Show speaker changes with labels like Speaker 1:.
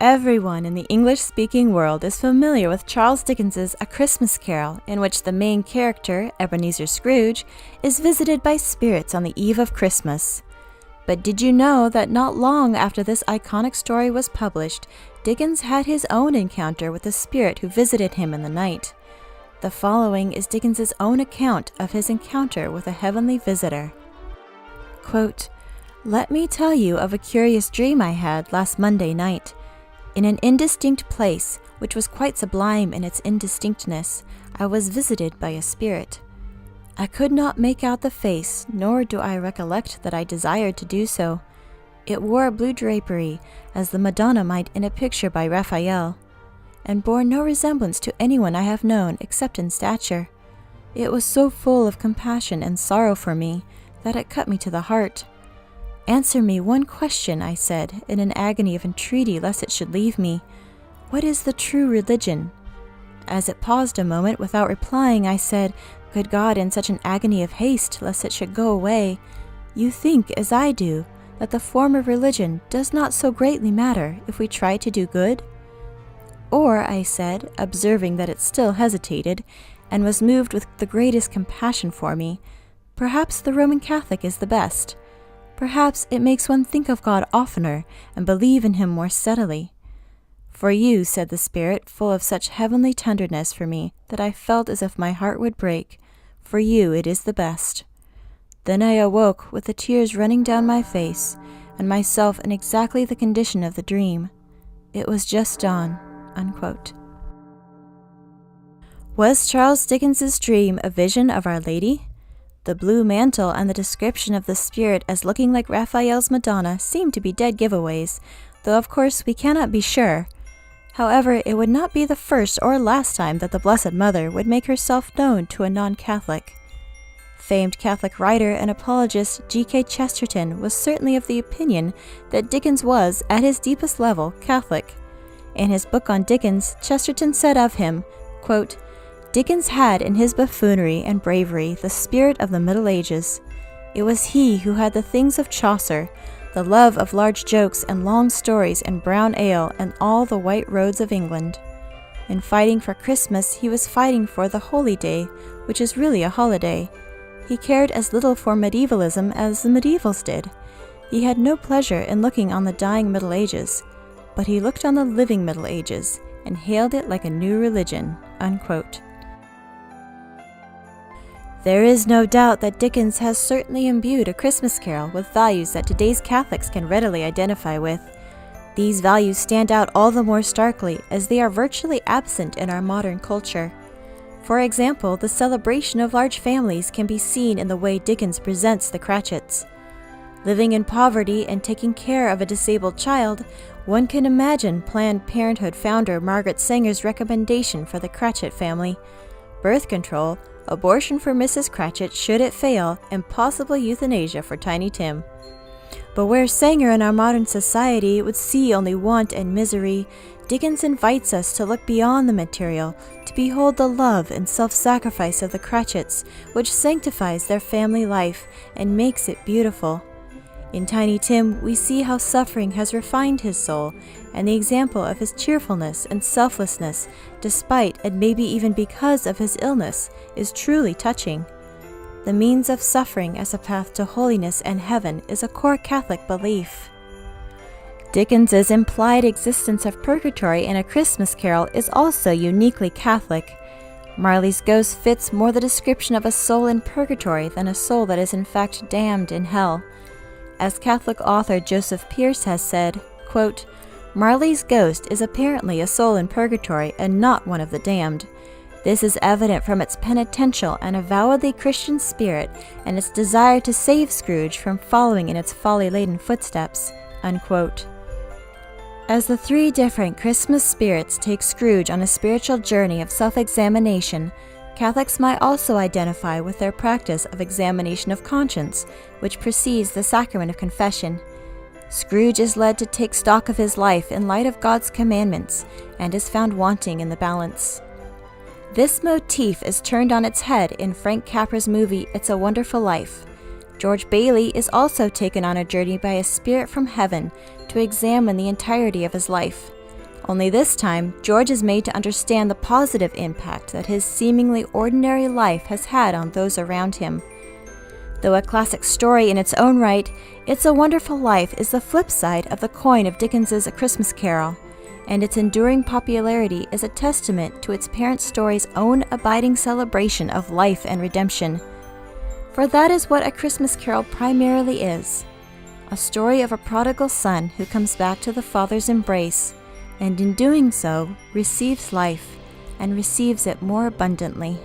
Speaker 1: Everyone in the English-speaking world is familiar with Charles Dickens's A Christmas Carol, in which the main character, Ebenezer Scrooge, is visited by spirits on the eve of Christmas. But did you know that not long after this iconic story was published, Dickens had his own encounter with a spirit who visited him in the night? The following is Dickens's own account of his encounter with a heavenly visitor. Quote, "Let me tell you of a curious dream I had last Monday night. In an indistinct place, which was quite sublime in its indistinctness, I was visited by a spirit. I could not make out the face, nor do I recollect that I desired to do so. It wore blue drapery, as the Madonna might in a picture by Raphael, and bore no resemblance to anyone I have known except in stature. It was so full of compassion and sorrow for me that it cut me to the heart. 'Answer me one question,' I said, in an agony of entreaty lest it should leave me. 'What is the true religion?' As it paused a moment without replying, I said, 'Good God, in such an agony of haste lest it should go away, you think, as I do, that the form of religion does not so greatly matter if we try to do good?' Or," I said, observing that it still hesitated, and was moved with the greatest compassion for me, "perhaps the Roman Catholic is the best. Perhaps it makes one think of God oftener and believe in him more steadily." "For you," said the spirit, full of such heavenly tenderness for me that I felt as if my heart would break, "for you it is the best." Then I awoke with the tears running down my face, and myself in exactly the condition of the dream. It was just dawn." Unquote. Was Charles Dickens's dream a vision of Our Lady? The blue mantle and the description of the spirit as looking like Raphael's Madonna seem to be dead giveaways, though of course we cannot be sure. However, it would not be the first or last time that the Blessed Mother would make herself known to a non-Catholic. Famed Catholic writer and apologist G.K. Chesterton was certainly of the opinion that Dickens was, at his deepest level, Catholic. In his book on Dickens, Chesterton said of him, quote, "Dickens had in his buffoonery and bravery the spirit of the Middle Ages. It was he who had the things of Chaucer, the love of large jokes and long stories and brown ale and all the white roads of England. In fighting for Christmas, he was fighting for the holy day, which is really a holiday. He cared as little for medievalism as the medievals did. He had no pleasure in looking on the dying Middle Ages, but he looked on the living Middle Ages and hailed it like a new religion." Unquote. There is no doubt that Dickens has certainly imbued A Christmas Carol with values that today's Catholics can readily identify with. These values stand out all the more starkly as they are virtually absent in our modern culture. For example, the celebration of large families can be seen in the way Dickens presents the Cratchits. Living in poverty and taking care of a disabled child, one can imagine Planned Parenthood founder Margaret Sanger's recommendation for the Cratchit family: birth control, abortion for Mrs. Cratchit should it fail, and possibly euthanasia for Tiny Tim. But where Sanger in our modern society would see only want and misery, Dickens invites us to look beyond the material, to behold the love and self-sacrifice of the Cratchits, which sanctifies their family life and makes it beautiful. In Tiny Tim, we see how suffering has refined his soul, and the example of his cheerfulness and selflessness, despite and maybe even because of his illness, is truly touching. The means of suffering as a path to holiness and heaven is a core Catholic belief. Dickens's implied existence of purgatory in A Christmas Carol is also uniquely Catholic. Marley's ghost fits more the description of a soul in purgatory than a soul that is in fact damned in hell. As Catholic author Joseph Pierce has said, quote, "Marley's ghost is apparently a soul in purgatory and not one of the damned. This is evident from its penitential and avowedly Christian spirit and its desire to save Scrooge from following in its folly-laden footsteps." Unquote. As the three different Christmas spirits take Scrooge on a spiritual journey of self-examination, Catholics might also identify with their practice of examination of conscience, which precedes the sacrament of confession. Scrooge is led to take stock of his life in light of God's commandments, and is found wanting in the balance. This motif is turned on its head in Frank Capra's movie It's a Wonderful Life. George Bailey is also taken on a journey by a spirit from heaven to examine the entirety of his life. Only this time, George is made to understand the positive impact that his seemingly ordinary life has had on those around him. Though a classic story in its own right, It's a Wonderful Life is the flip side of the coin of Dickens's A Christmas Carol, and its enduring popularity is a testament to its parent story's own abiding celebration of life and redemption. For that is what A Christmas Carol primarily is, a story of a prodigal son who comes back to the Father's embrace, and in doing so receives life, and receives it more abundantly.